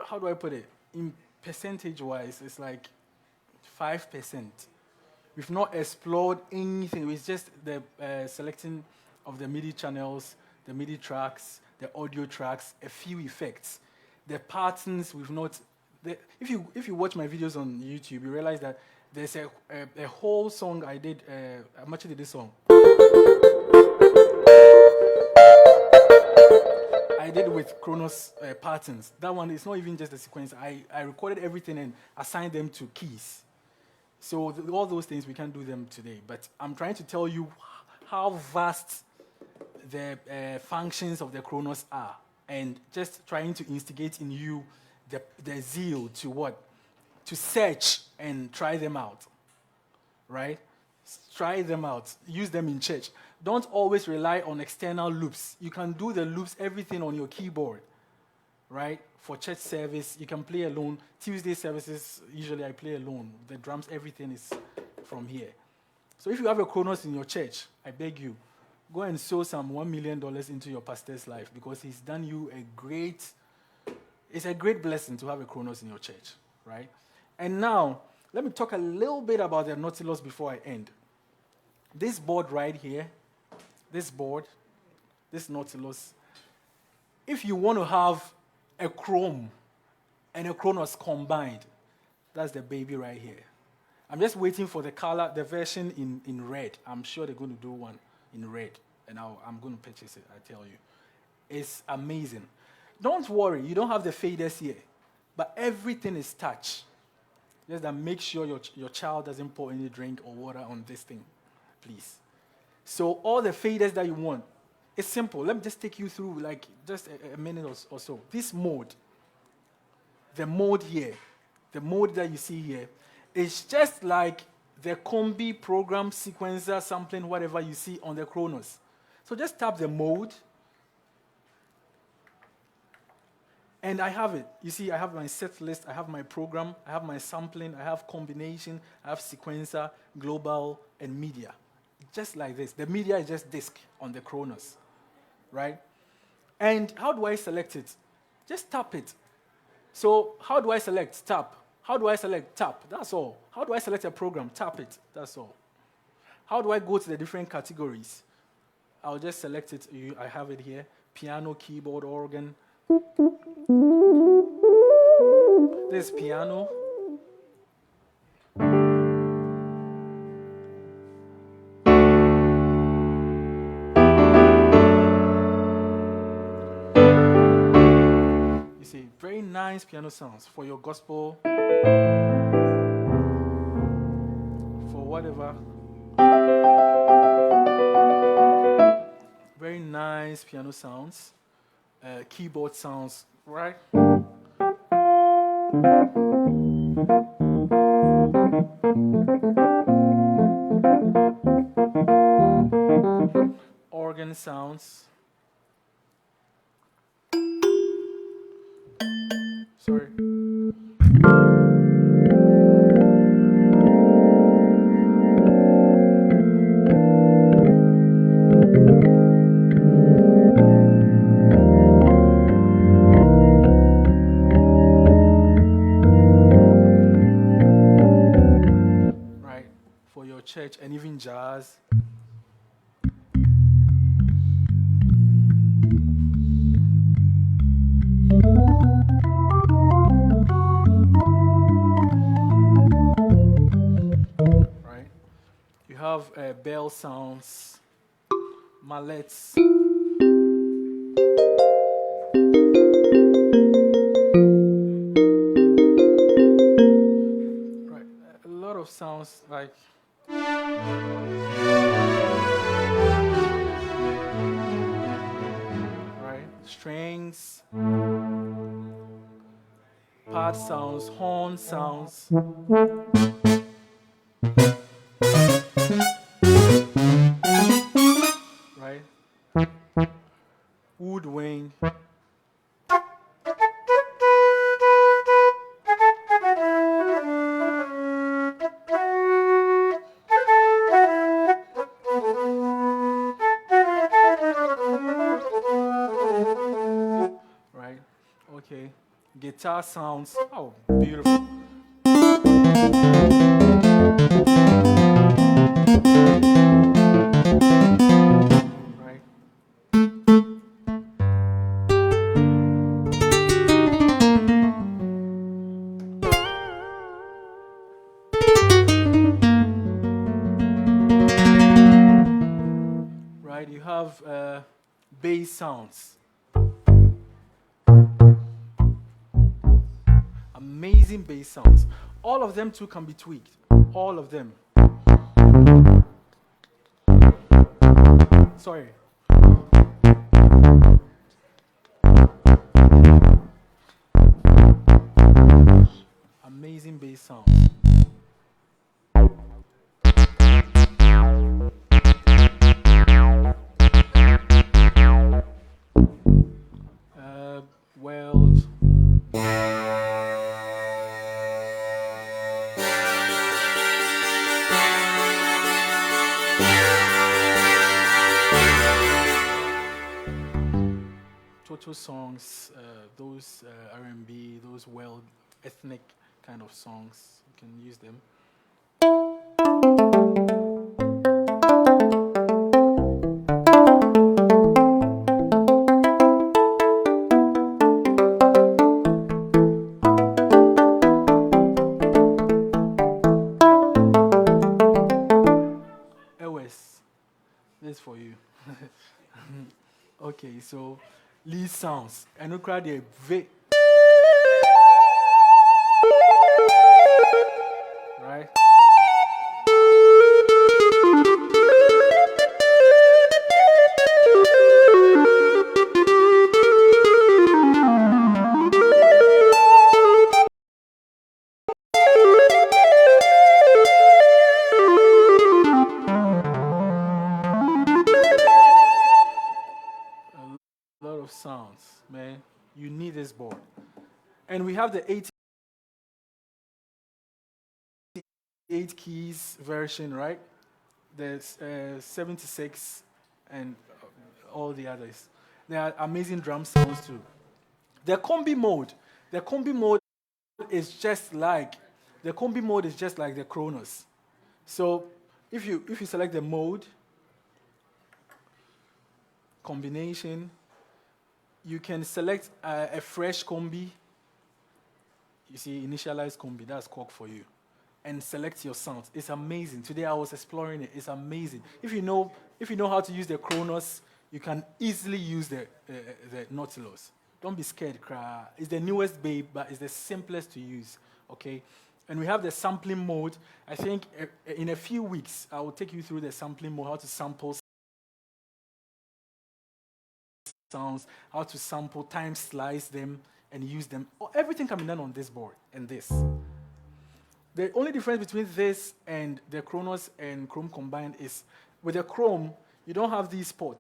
how do I put it? In percentage-wise, it's like 5%. We've not explored anything. It's just the selecting of the MIDI channels, the MIDI tracks, the audio tracks, a few effects. The patterns we've not. If you watch my videos on YouTube, you realize that there's a whole song I did. I actually did this song. I did with Kronos patterns. That one is not even just a sequence. I recorded everything and assigned them to keys. So all those things, we can't do them today. But I'm trying to tell you how vast the functions of the Kronos are. And just trying to instigate in you the zeal to what? To search and try them out. Right? Try them out. Use them in church. Don't always rely on external loops. You can do the loops, everything on your keyboard. Right? For church service, you can play alone. Tuesday services, usually I play alone. The drums, everything is from here. So if you have a Kronos in your church, I beg you, go and sow some $1 million into your pastor's life, because he's done you it's a great blessing to have a Kronos in your church, right? And now, let me talk a little bit about the Nautilus before I end. This board right here, this Nautilus, if you want to have a Chrome and a Kronos combined, that's the baby right here. I'm just waiting for the color, the version in red. I'm sure they're going to do one in red, and I'm going to purchase it, I tell you. It's amazing. Don't worry, you don't have the faders here, but everything is touch. Just that make sure your child doesn't pour any drink or water on this thing, please. So all the faders that you want, it's simple. Let me just take you through like just a minute or so. This mode, the mode here, the mode that you see here, is just like the Combi program sequencer sampling, whatever you see on the Kronos. So just tap the mode, and I have it. You see, I have my set list, I have my program, I have my sampling, I have combination, I have sequencer, global, and media. Just like this. The media is just disk on the Kronos, right? And how do I select it? Just tap it. So how do I select? Tap. How do I select? Tap. That's all. How do I select a program? Tap it. That's all. How do I go to the different categories? I'll just select it. I have it here. Piano, keyboard, organ. This is piano. You see, very nice piano sounds for your gospel, for whatever. Very nice piano sounds, keyboard sounds, right? Organ sounds. Sorry. Right, for your church and even jazz. You have bell sounds, mallets. Right, a lot of sounds like. Right, strings, pad sounds, horn sounds. Right? Woodwind. guitar sounds. Oh, beautiful. Right. Right, you have bass sounds. Amazing bass sounds. All of them too can be tweaked. All of them. Sorry. Amazing bass sounds. Well. Total songs, those R&B, those world ethnic kind of songs, you can use them. LS, this is for you. Okay, so lead sounds. And we cry the right? A lot of sounds, man. You need this board. And we have the 88 keys version, right? There's 76 and all the others. There are amazing drum sounds too. The Combi Mode is just like the Kronos. So if you select the mode combination, you can select a fresh combi. You see, initialize combi, that's Korg for you. And select your sounds. It's amazing. Today I was exploring it. It's amazing. If you know how to use the Kronos, you can easily use the Nautilus. Don't be scared, cry. It's the newest babe, but it's the simplest to use. Okay? And we have the sampling mode. I think in a few weeks I will take you through the sampling mode, how to sample sounds, how to sample, time slice them, and use them. Everything can be done on this board and this. The only difference between this and the Kronos and Chrome combined is with the Chrome, you don't have these ports.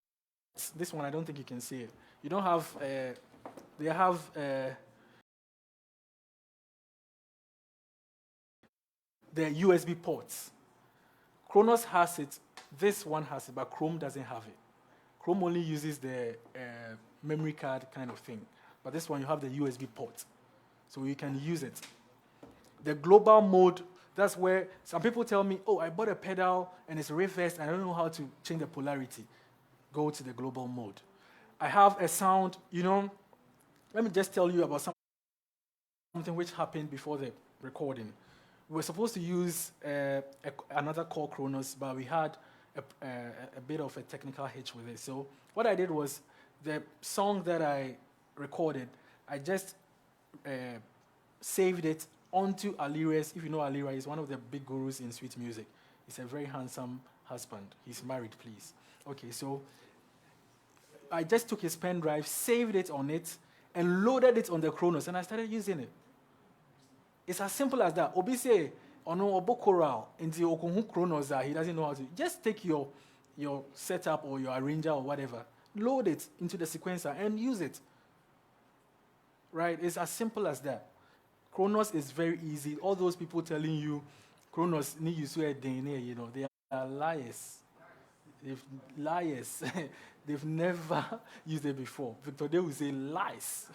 This one, I don't think you can see it. You don't have, they have the USB ports. Kronos has it, this one has it, but Chrome doesn't have it. Chrome only uses the memory card kind of thing. But this one, you have the USB port. So you can use it. The global mode, that's where some people tell me, oh, I bought a pedal and it's reversed and I don't know how to change the polarity. Go to the global mode. I have a sound, let me just tell you about something which happened before the recording. We were supposed to use another Korg Kronos, but we had a bit of a technical hitch with it. So what I did was, the song that I recorded, I just saved it onto Alira's. If you know Alira, he's one of the big gurus in sweet music. He's a very handsome husband. He's married, please. Okay, so I just took his pen drive, saved it on it, and loaded it on the Kronos, and I started using it. It's as simple as that. Obise, ono obokoral, into okunhu Kronos that he doesn't know how to. Just take your setup or your arranger or whatever, load it into the sequencer and use it. Right? It's as simple as that. Kronos is very easy. All those people telling you Kronos need you to they are liars. They've liars. They've never used it before. Victor, they will say lies.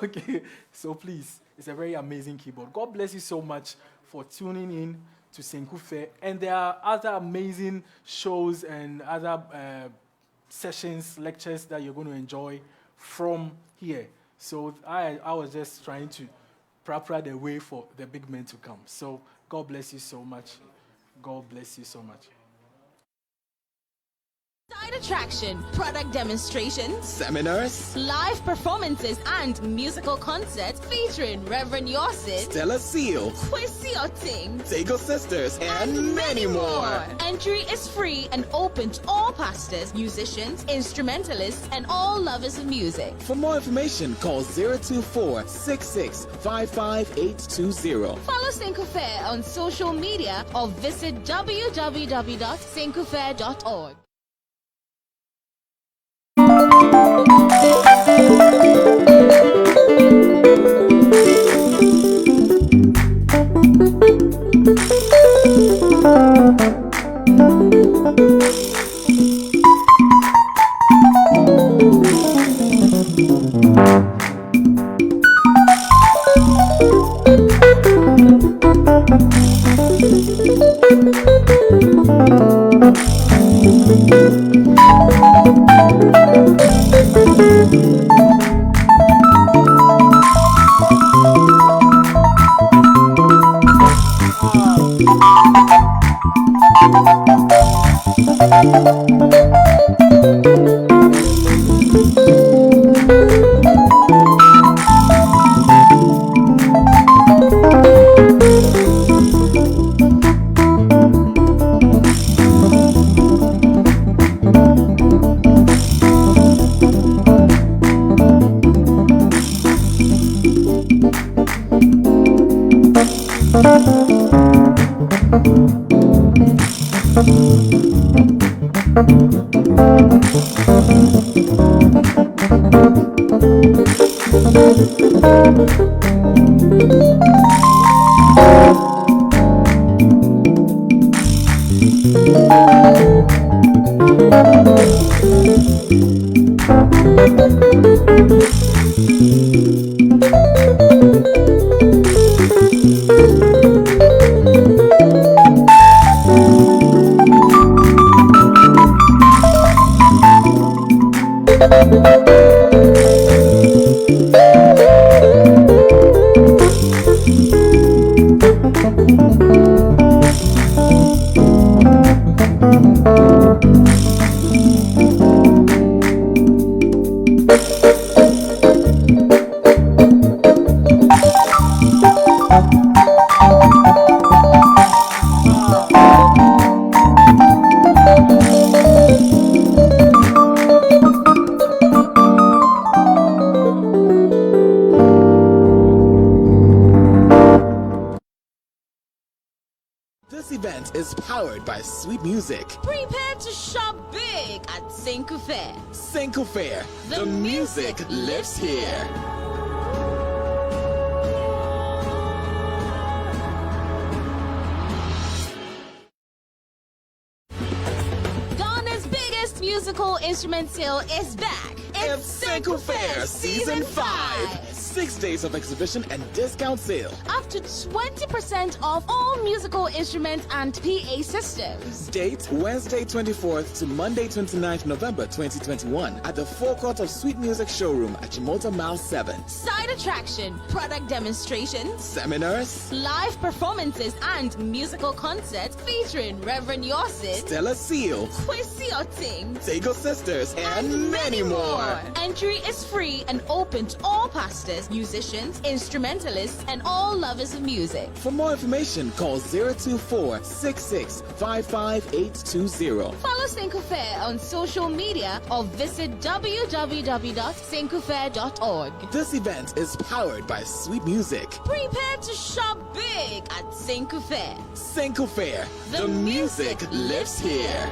Okay, so please, it's a very amazing keyboard. God bless you so much for tuning in to Senkufe. And there are other amazing shows and other sessions, lectures that you're going to enjoy from here. So I was just trying to prepare the way for the big men to come. So God bless you so much. God bless you so much. Side attraction, product demonstrations, Seminars, live performances, and musical concerts featuring Reverend Yorsid, Stella Seal, Kwesi Oting, Tego Sisters, and many more. Entry is free and open to all pastors, musicians, instrumentalists, and all lovers of music. For more information, call 024-6655-820. Follow Senkufe on social media or visit www.senkufe.org. This event is powered by Sweet Music. Prepare to shop big at Senkufe. Senkufe, the music lives here. Ghana's biggest musical instrument sale is back. It's Senkufe Season 5. 6 days of exhibition and discount sale. Up to 20% off all musical instruments and PA systems. Date Wednesday 24th to Monday 29th November 2021 at the forecourt of Sweet Music Showroom at Chimota Mile 7. Side attraction, product demonstrations, Seminars, live performances, and musical concerts featuring Reverend Yorsid, Stella Seal, Kwesi Oting, Tego Sisters, and many more. Entry is free and open to all pastors, musicians, instrumentalists, and all lovers of music. For more information, call 024-6655-820. Follow Senkufe on social media or visit www.senkufe.org. This event is powered by Sweet Music. Prepare to shop big at Senkufe. Senkufe, the music lives here.